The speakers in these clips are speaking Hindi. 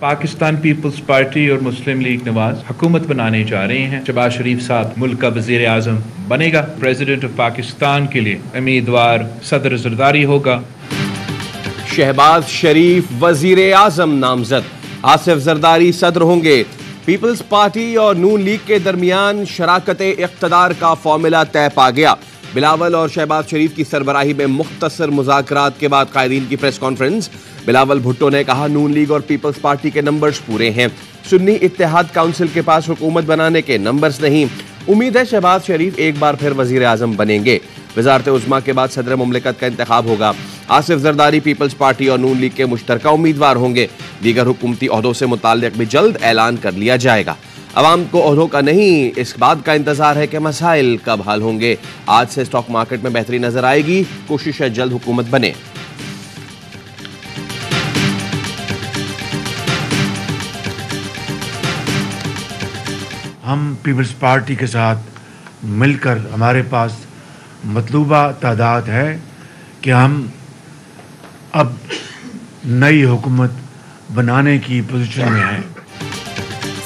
पाकिस्तान पीपल्स पार्टी और मुस्लिम लीग नवाज हुकूमत बनाने जा रहे हैं। शहबाज शरीफ साहब मुल्क का वजीर आजम बनेगा। प्रेसिडेंट ऑफ पाकिस्तान के लिए उम्मीदवार सदर जरदारी होगा। शहबाज शरीफ वजीर आजम नामजद, आसिफ जरदारी सदर होंगे। पीपल्स पार्टी और नून लीग के दरमियान शराकत इख्तदार का फॉर्मूला तय पा गया। बिलावल और शहबाज शरीफ की सरबराही में मुख्तसर मुज़ाकरात के बाद कायदीन की प्रेस कॉन्फ्रेंस। बिलावल भुट्टो ने कहा नून लीग और पीपल्स पार्टी के नंबर्स पूरे हैं, सुन्नी इत्तेहाद काउंसिल के पास हुकूमत बनाने के नंबर्स नहीं। उम्मीद है शहबाज शरीफ एक बार फिर वजीर आजम बनेंगे। वजारत उज़्मा के बाद सदर मुमलिकत का इंतखाब होगा। आसिफ जरदारी पीपल्स पार्टी और नून लीग के मुश्तरका उम्मीदवार होंगे। दीगर हुकूमती ओहदों से मुताल्लिक भी जल्द ऐलान कर लिया जाएगा। अवाम को ओहदों का नहीं, इस बात का इंतजार है कि मसाइल कब हल होंगे। आज से स्टॉक मार्केट में बेहतरी नजर आएगी। कोशिश है जल्द हुकूमत बने। हम पीपल्स पार्टी के साथ मिलकर हमारे पास मतलूबा तादाद है कि हम अब नई हुकूमत बनाने की पोजीशन में हैं।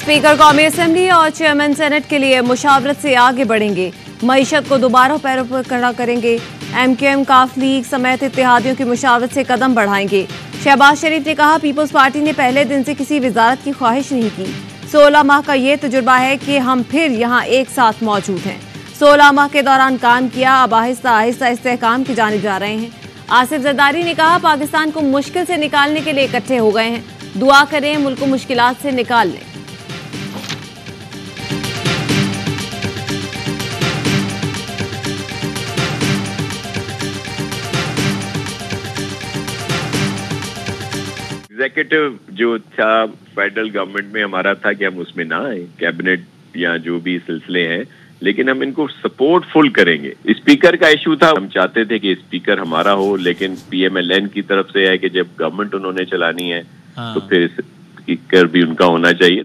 स्पीकर कौमी असेंबली और चेयरमैन सेनेट के लिए मुशावरत से आगे बढ़ेंगे। मईशत को दोबारा पैरों पर खड़ा करेंगे। MQM काफ लीग समेत इत्तेहादियों की मुशावरत से कदम बढ़ाएंगे। शहबाज शरीफ ने कहा पीपल्स पार्टी ने पहले दिन से किसी वजारत की ख्वाहिश नहीं की। 16 माह का ये तजुर्बा है कि हम फिर यहाँ एक साथ मौजूद हैं। 16 माह के दौरान काम किया, अब आहिस्ता आहिस्ता इस्तेहकाम की जानिब जा रहे हैं। आसिफ जरदारी ने कहा पाकिस्तान को मुश्किल से निकालने के लिए इकट्ठे हो गए हैं, दुआ करें मुल्क को मुश्किलात से निकाल लें। एग्जीक्यूटिव जो था फेडरल गवर्नमेंट में हमारा था कि हम उसमें ना आए, कैबिनेट या जो भी सिलसिले हैं, लेकिन हम इनको सपोर्ट फुल करेंगे। स्पीकर का इशू था, हम चाहते थे कि स्पीकर हमारा हो, लेकिन PMLN की तरफ से है कि जब गवर्नमेंट उन्होंने चलानी है तो फिर स्पीकर भी उनका होना चाहिए।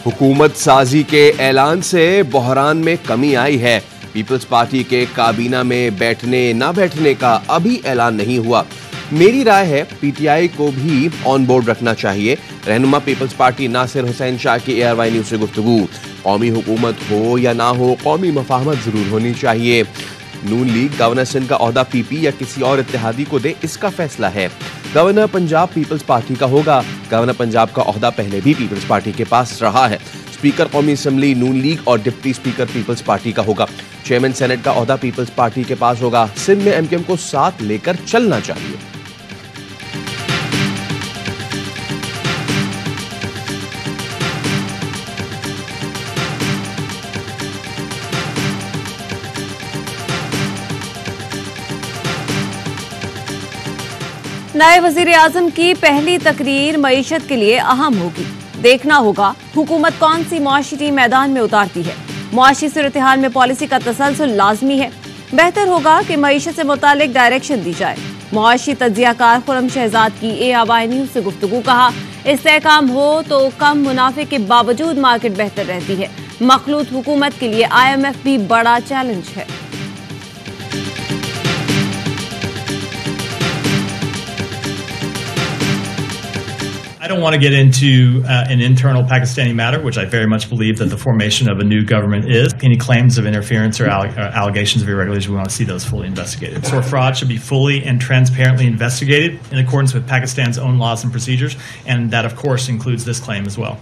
हुकूमत साजी के ऐलान से बहरान में कमी आई है। पीपल्स पार्टी के काबीना में बैठने ना बैठने का अभी ऐलान नहीं हुआ। मेरी राय है PTI को भी ऑन बोर्ड रखना चाहिए। रहनुमा पीपल्स पार्टी नासिर हुसैन शाह की ARY न्यूज से गुफ्तगू। कौमी हुकूमत हो या ना हो, कौमी मफाहमत जरूर होनी चाहिए। नून लीग गवर्नर सिंध का ओहदा PP या किसी और इत्तेहादी को दे, इसका फैसला है। गवर्नर पंजाब पीपल्स पार्टी का होगा। गवर्नर पंजाब का ओहदा पहले भी पीपल्स पार्टी के पास रहा है। स्पीकर कौमी असेंबली नून लीग और डिप्टी स्पीकर पीपल्स पार्टी का होगा। चेयरमैन सेनेट का ओहदा पीपल्स पार्टी के पास होगा। सिंध में MQM को साथ लेकर चलना चाहिए। नए वजीर आजम की पहली तकरीर मईशत के लिए अहम होगी। देखना होगा हुकूमत कौन सी मुआशी टीम मैदान में उतारती है। मुआशी सूरत हाल में पॉलिसी का तसलसल लाजमी है। बेहतर होगा कि मईशत से मुतालिक डायरेक्शन दी जाए। मुआशी तज्जियाकार खुरम शहजाद की ARY न्यूज से गुफ्तगू। कहा इस्तेहकाम हो तो कम मुनाफे के बावजूद मार्केट बेहतर रहती है। मखलूत हुकूमत के लिए IMF भी बड़ा चैलेंज है। I don't want to get into an internal Pakistani matter, which I very much believe that the formation of a new government is. Any claims of interference or allegations of irregularities, we want to see those fully investigated. So fraud should be fully and transparently investigated in accordance with Pakistan's own laws and procedures, and that, of course, includes this claim as well.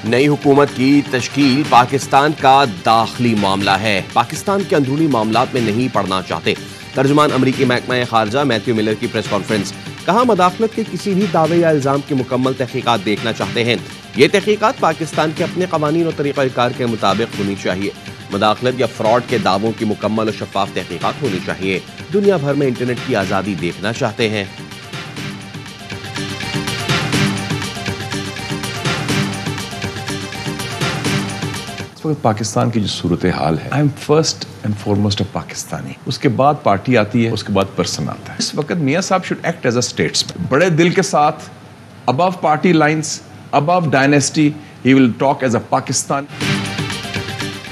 नई हुकूमत की तश्कील पाकिस्तान का दाखिली मामला है। पाकिस्तान के अंदरूनी मामलात में नहीं पड़ना चाहते। तर्जुमान अमरीकी महकमा खारजा मैथ्यू मिलर की प्रेस कॉन्फ्रेंस। कहा मदाखलत के किसी भी दावे या इल्जाम की मुकम्मल तहकीकात देखना चाहते हैं। ये तहकीकात पाकिस्तान के अपने कवानीन और तरीक़ाकार के मुताबिक होनी चाहिए। मदाखलत या फ्रॉड के दावों की मुकम्मल और शफाफ तहकीकात होनी चाहिए। दुनिया भर में इंटरनेट की आज़ादी देखना चाहते हैं। पाकिस्तान की जो सूरत हाल है, I am first and foremost a Pakistani. उसके बाद पार्टी आती है, उसके बाद पर्सन आता है। इस वक्त मियां साहब should act as a statesman, बड़े दिल के साथ, above party lines, above dynasty, he will talk as a Pakistan.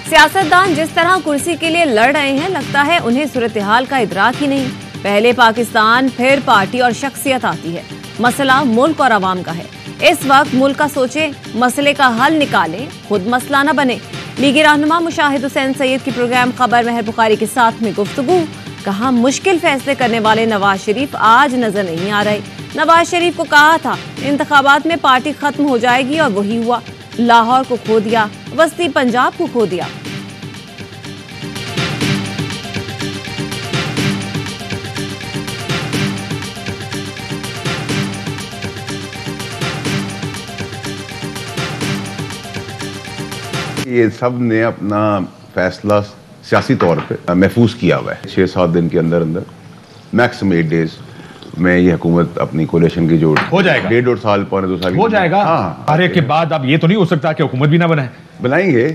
सियासतदान जिस तरह कुर्सी के लिए लड़ रहे हैं, लगता है उन्हें सूरत हाल का इदराक ही नहीं। पहले पाकिस्तान, फिर पार्टी और शख्सियत आती है। मसला मुल्क और आवाम का है। इस वक्त मुल्क का सोचे, मसले का हल निकालें, खुद मसला न बने। लीगी रहनुमा मुशाहिद हुसैन सैयद की प्रोग्राम खबर महर बुखारी के साथ में गुफ्तगू। कहा, मुश्किल फैसले करने वाले नवाज शरीफ आज नजर नहीं आ रहे। नवाज शरीफ को कहा था इंतखाबात में पार्टी खत्म हो जाएगी और वही हुआ। लाहौर को खो दिया, वस्ती पंजाब को खो दिया। ये सब ने अपना फैसला सियासी तौर पे महफूज किया हुआ है। 6-7 दिन के अंदर अंदर, मैक्सिमम 8 डेज में ये हुकूमत अपनी कोलिशन की जो हो जाएगा, 1.5 साल 2 साल हो जाएगा। हाँ, अरे के बाद अब ये तो नहीं हो सकता कि हुकूमत भी ना बनाएंगे,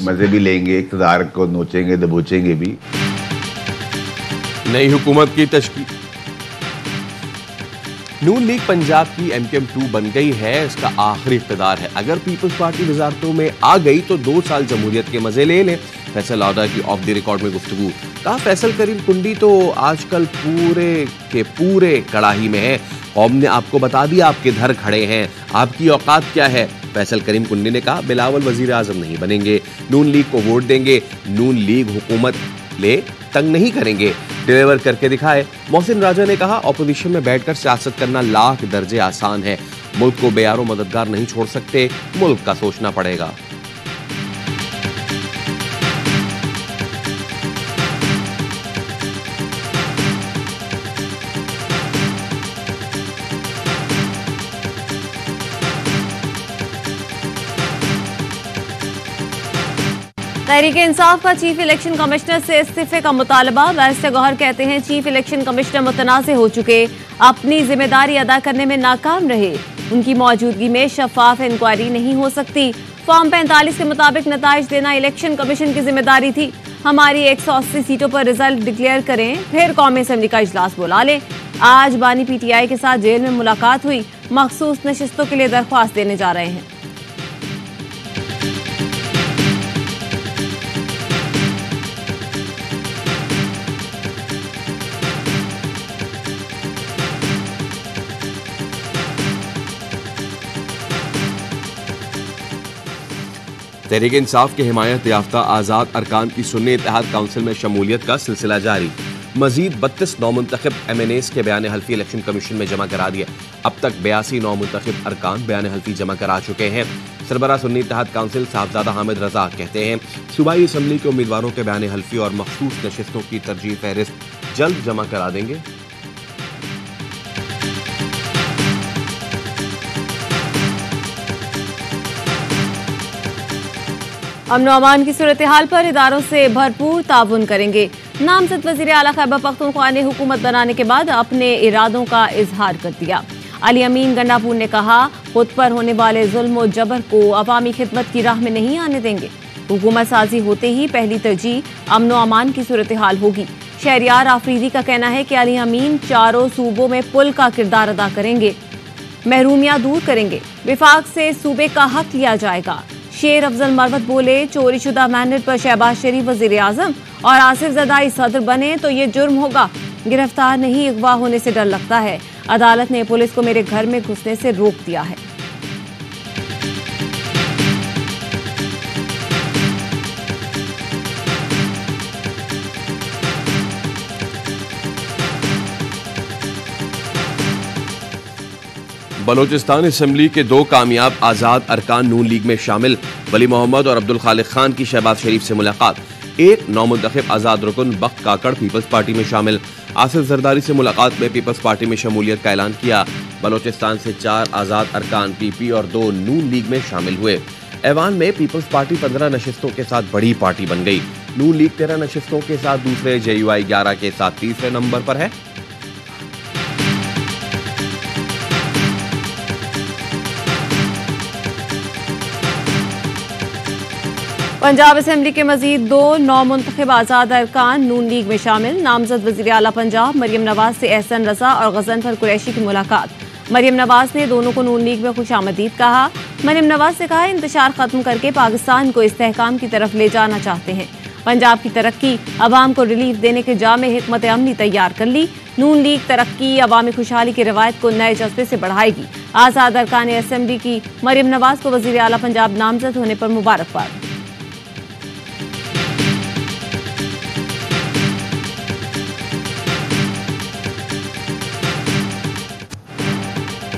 मजे भी लेंगे, इक़्तिदार को नोचेंगे दबोचेंगे भी। नई हुकूमत की तश्कील। नून लीग पंजाब की MKM 2 बन गई है, इसका आखिरी इक़्तिदार है। अगर पीपल्स पार्टी वज़ारतों में आ गई तो 2 साल जमहूरियत के मजे ले लें। फैसल लाउडा की ऑफ द रिकॉर्ड में गुफ्तगू। कहा, फैसल करीम कुंडी तो आजकल पूरे के पूरे कड़ाही में है। कौम ने आपको बता दिया आप किधर खड़े हैं, आपकी औकात क्या है। फैसल करीम कुंडी ने कहा, बिलावल वजीर आजम नहीं बनेंगे, नून लीग को वोट देंगे, नून लीग हुकूमत ले तंग नहीं करेंगे, डिलीवर करके दिखाए। मोहसिन राजा ने कहा, ऑपोजिशन में बैठकर सियासत करना लाख दर्जे आसान है, मुल्क को बेयारो मददगार नहीं छोड़ सकते, मुल्क का सोचना पड़ेगा। तहरीक इंसाफ का चीफ इलेक्शन कमिश्नर से इस्तीफे का मुतालबा। बैरिस्टर गौहर कहते हैं, चीफ इलेक्शन कमिश्नर मुतनाज़ हो चुके, अपनी जिम्मेदारी अदा करने में नाकाम रहे, उनकी मौजूदगी में शफाफ इंक्वायरी नहीं हो सकती। फॉर्म 45 के मुताबिक नताइज देना इलेक्शन कमीशन की जिम्मेदारी थी। हमारी 180 सीटों पर रिजल्ट डिक्लेयर करें, फिर कौमी असेंबली का इजलास बुला लें। आज बानी PTI के साथ जेल में मुलाकात हुई, मखसूस नशिस्तों के लिए दरख्वास्त देने जा रहे हैं। तहरीक इंसाफ के हिमायत याफ्ता आज़ाद अरकान की सुन्नी इत्तेहाद काउंसिल में शमूलियत का सिलसिला जारी। मजीद 32 नौमुंतखब MNAs के बयान हल्फी इलेक्शन कमीशन में जमा करा दिए। अब तक 82 नौमुंतखब अरकान बयान हल्फी जमा करा चुके हैं। सरबराह सुन्नी इत्तेहाद काउंसिल साहबजादा हामिद रजा कहते हैं, सूबाई असम्बली के उम्मीदवारों के बयान हल्फी और मखसूस नशिस्तों की तरजीह फहरिस्त जल्द जमा करा देंगे। अमन अमान की सूरत हाल पर इदारों से भरपूर ताउन करेंगे। नामजद वजीर आला खैबर पख्तूनख्वा ने हुकूमत बनाने के बाद अपने इरादों का इजहार कर दिया। अली अमीन गंडापुर ने कहा, खुद पर होने वाले जुल्म और जबर को अवामी खिदमत की राह में नहीं आने देंगे। हुकूमत साजी होते ही पहली तरजीह अमन अमान की सूरत हाल होगी। शहरियार आफरीदी का कहना है कि अली अमीन चारों सूबों में पुल का किरदार अदा करेंगे, महरूमियां दूर करेंगे, विफाक से सूबे का हक लिया जाएगा। शेर अफजल मरवत बोले, चोरी शुदा मैंडेट पर शहबाज शरीफ वजीर आजम और आसिफ जरदारी सदर बने तो ये जुर्म होगा। गिरफ्तार नहीं, अगवा होने से डर लगता है। अदालत ने पुलिस को मेरे घर में घुसने से रोक दिया है। बलोचिस्तान असेंबली के 2 कामयाब आज़ाद अरकान नून लीग में शामिल। वली मोहम्मद और अब्दुल खालिक खान की शहबाज शरीफ से मुलाकात। एक नौमुंतखब आज़ाद रुकन बख्त काकड़ पीपल्स पार्टी में शामिल। आसिफ जरदारी से मुलाकात में पीपल्स पार्टी में शमूलियत का ऐलान किया। बलोचिस्तान से 4 आज़ाद अरकान PP और 2 नून लीग में शामिल हुए। ऐवान में पीपल्स पार्टी 15 नशिस्तों के साथ बड़ी पार्टी बन गई। नून लीग 13 नशिस्तों के साथ दूसरे, JUI 11 के साथ तीसरे नंबर पर है। पंजाब असेंबली के मजीद 2 नौमुंतखब आज़ाद अरकान नून लीग में शामिल। नामजद वज़ीर आला पंजाब मरियम नवाज से एहसन रजा और गज़नफर कुरैशी की मुलाकात। मरियम नवाज ने दोनों को नून लीग में खुशामदीद कहा। मरियम नवाज से कहा, इंतशार खत्म करके पाकिस्तान को इस्तेहकाम की तरफ ले जाना चाहते हैं। पंजाब की तरक्की, अवाम को रिलीफ देने के जामे हिकमत अमली तैयार कर ली। नून लीग तरक्की, अवामी खुशहाली की रिवायत को नए जज्बे से बढ़ाएगी। आजाद अरकान असेंबली की मरियम नवाज को वजीर आला पंजाब नामजद होने पर मुबारकबाद।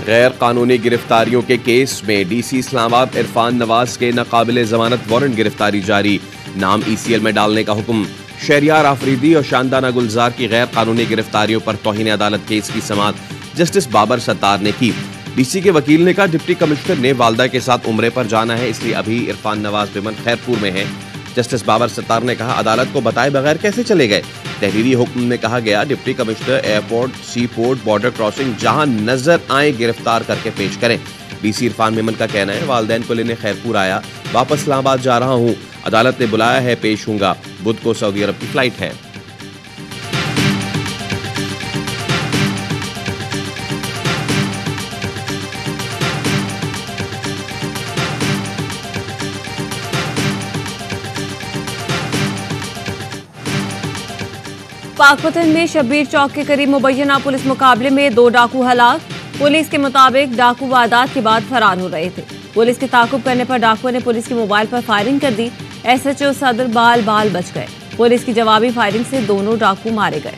गैर कानूनी गिरफ्तारियों के केस में डीसी इस्लामाबाद इरफान नवाज के नाकाबिले जमानत वारंट गिरफ्तारी जारी, नाम ECL में डालने का हुक्म। शहरियार आफरीदी और शानदाना गुलजार की गैर कानूनी गिरफ्तारियों पर तौहीन अदालत केस की समाअत जस्टिस बाबर सत्तार ने की। डीसी के वकील ने कहा डिप्टी कमिश्नर ने वालदा के साथ उम्रे पर जाना है, इसलिए अभी इरफान नवाज विमन खैरपुर में है। जस्टिस बाबर सत्तार ने कहा अदालत को बताए बगैर कैसे चले गए। तहरीरी हुक्म में कहा गया डिप्टी कमिश्नर एयरपोर्ट, सी पोर्ट, बॉर्डर क्रॉसिंग जहां नजर आए गिरफ्तार करके पेश करें। डीसी इरफान मेमन का कहना है वालदैन को लेने खैरपुर आया, वापस इस्लामाबाद जा रहा हूं, अदालत ने बुलाया है, पेश होऊंगा। बुध को सऊदी अरब की फ्लाइट है। पाकपतन में शब्बीर चौक के करीब मुबैना पुलिस मुकाबले में 2 डाकू हलाक। पुलिस के मुताबिक डाकू वारदात के बाद फरार हो रहे थे। पुलिस के ताकुब करने पर डाकुओं ने पुलिस के मोबाइल पर फायरिंग कर दी। SHO सदर बाल बच गए। पुलिस की जवाबी फायरिंग से दोनों डाकू मारे गए।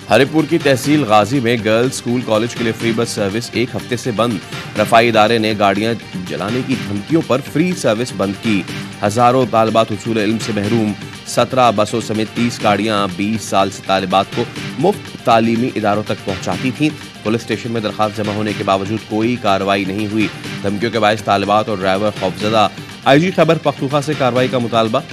हरिपुर की तहसील गाजी में गर्ल्स स्कूल कॉलेज के लिए फ्री बस सर्विस 1 हफ्ते से बंद। रफाई इदारे ने गाड़ियां जलाने की धमकियों पर फ्री सर्विस बंद की। हजारों तालिबात हुसूल इल्म से महरूम। 17 बसों समेत 30 गाड़ियां 20 साल से तालिबात को मुफ्त तालीमी इदारों तक पहुंचाती थीं। पुलिस स्टेशन में दरखास्त जमा होने के बावजूद कोई कार्रवाई नहीं हुई। धमकियों के बायस तालिबात और ड्राइवर खौफजदा। IG खैबर पख्तूनख्वा से कार्रवाई का मुतालबा।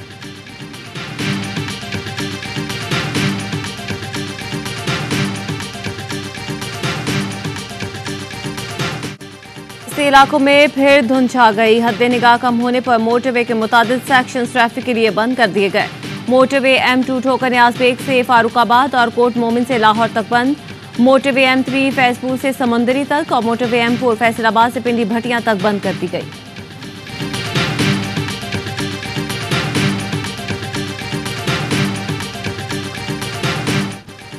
इलाकों में फिर धुंध छा गई। हद निगाह कम होने पर मोटरवे के मुतादिद सेक्शन ट्रैफिक के लिए बंद कर दिए गए। मोटरवे M2 ठोकर न्याज बेग से फारूकाबाद और कोट मोमिन से लाहौर तक बंद। मोटरवे M3 फैजपुर से समंदरी तक और मोटरवे M4 फैसलाबाद से पिंडी भटियां तक बंद कर दी गई।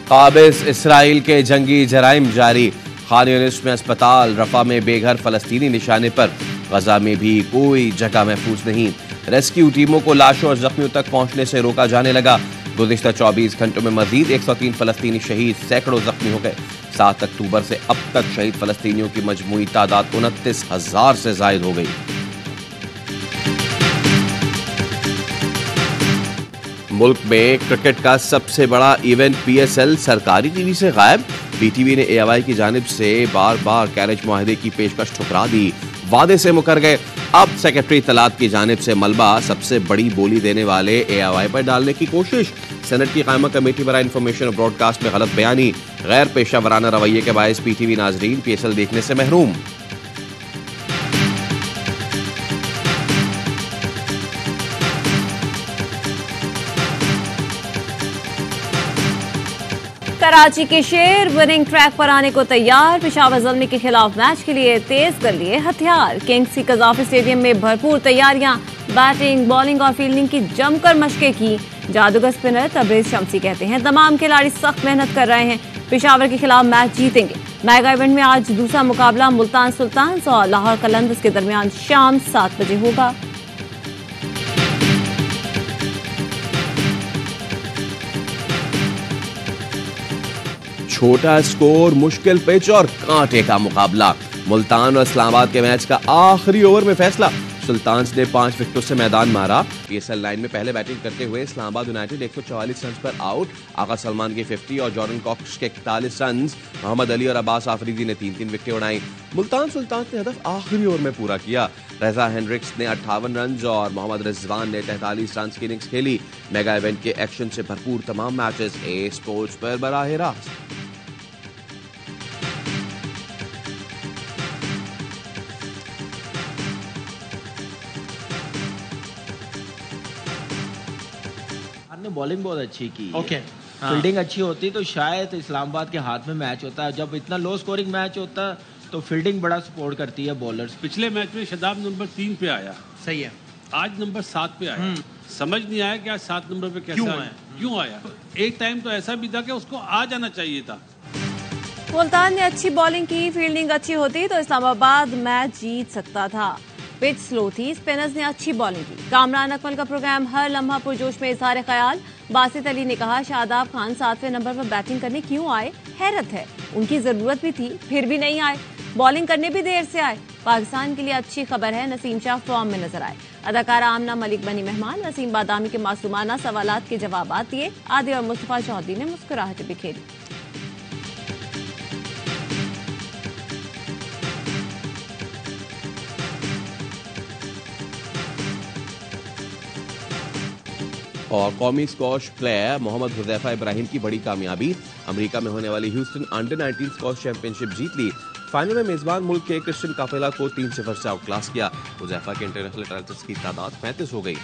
काबिज इसराइल के जंगी जराइम जारी। खान यूनिस में अस्पताल, रफा में बेघर फलस्तीनी निशाने पर। गजा में भी कोई जगह महफूज नहीं। रेस्क्यू टीमों को लाशों और जख्मियों तक पहुंचने से रोका जाने लगा। गुज़िश्ता 24 घंटों में मजीद 103 फलस्तीनी शहीद, सैकड़ों जख्मी हो गए। 7 अक्टूबर से अब तक शहीद फलस्तीनियों की मजमूई तादाद 29,000 से जायद हो गई। मुल्क में क्रिकेट का सबसे बड़ा इवेंट PSL सरकारी टीवी से गायब। PTV ने AIY की जानिब से बार बार कैरेज मुआहदे की पेशकश ठुकरा दी, वादे से मुकर गए। अब सेक्रेटरी तलात की जानिब से मलबा सबसे बड़ी बोली देने वाले AIY पर डालने की कोशिश। सेनेट की कायमा कमेटी बराए इंफॉर्मेशन और ब्रॉडकास्ट में गलत बयानी। गैर पेशा वराना रवैये के बायस PTV नाजरीन PSL देखने से महरूम। कराची के शेर विनिंग ट्रैक पर आने को तैयार। पेशावर ज़ल्मी के खिलाफ मैच के लिए तेज कर लिए हथियार। किंग्स की कजाफी स्टेडियम में भरपूर तैयारियां। बैटिंग, बॉलिंग और फील्डिंग की जमकर मशकें की। जादूगर स्पिनर तबरेज शम्सी कहते हैं तमाम खिलाड़ी सख्त मेहनत कर रहे हैं, पेशावर के खिलाफ मैच जीतेंगे। मेगा इवेंट में आज दूसरा मुकाबला मुल्तान सुल्तान्स और लाहौर कलंदर्स के दरमियान शाम 7 बजे होगा। छोटा स्कोर, मुश्किल पिच और कांटे का मुकाबला। मुल्तान और इस्लामाबाद के मैच का आखिरी ओवर में फैसला। सुल्तान्स ने 5 विकेटों से मैदान मारा। PSL लाइन में पहले बैटिंग करते हुए इस्लामाबाद यूनाइटेड 144 रन पर आउट। आगा सलमान की 50 और जॉर्डन कॉक्स के 41 रन। मोहम्मद अली और अब्बास आफरीदी ने 3-3 विकेटें उड़ाई। मुल्तान सुल्तान्स ने हदफ आखिरी ओवर में पूरा किया। रजा हेनरिक्स ने 58 रन और मोहम्मद रिजवान ने 43 रन की इनिंग्स खेली। मेगा इवेंट के एक्शन से भरपूर तमाम मैचेस ए स्पोर्ट्स पर बराह रास्त। ने बॉलिंग बहुत अच्छी की। ओके फील्डिंग अच्छी होती तो शायद इस्लामाबाद के हाथ में मैच होता है। जब इतना लो स्कोरिंग मैच होता तो फील्डिंग बड़ा सपोर्ट करती है बॉलर्स। पिछले मैच में शादाब नंबर 3 पे आया, सही है, आज नंबर 7 पे आया। समझ नहीं आया कि आज 7 नंबर पे कैसे आया, क्यों आया। एक टाइम तो ऐसा भी था कि उसको आ जाना चाहिए था। मुल्तान ने अच्छी बॉलिंग की, फील्डिंग अच्छी होती तो इस्लामाबाद मैच जीत सकता था। पिच स्लो थी, स्पिनर्स ने अच्छी बॉलिंग की। कामरान अकमल का प्रोग्राम हर लम्हा पुरजोश में इज़हार ख्याल। बासित अली ने कहा शादाब खान 7वें नंबर पर बैटिंग करने क्यों आए, हैरत है, उनकी जरूरत भी थी फिर भी नहीं आए, बॉलिंग करने भी देर से आए। पाकिस्तान के लिए अच्छी खबर है, नसीम शाह फॉर्म में नजर आए। अदाकारा आमना मलिक बनी मेहमान, नसीम बादामी के मासूमाना सवालात के जवाबात दिए। आदि और मुस्तफा चौधरी ने मुस्कुराहट बिखेरी। और कौमी स्क्वॉश प्लेयर मोहम्मद हुज़ैफा इब्राहिम की बड़ी कामयाबी, अमेरिका में होने वाली ह्यूस्टन अंडर-19 स्क्वॉश चैंपियनशिप जीत ली। फाइनल में मेजबान मुल्क के क्रिश्चियन काफिला को 3-0 से आउट क्लास किया। हुज़ैफा के इंटरनेशनल टाइटल्स की तादाद 35 हो गई।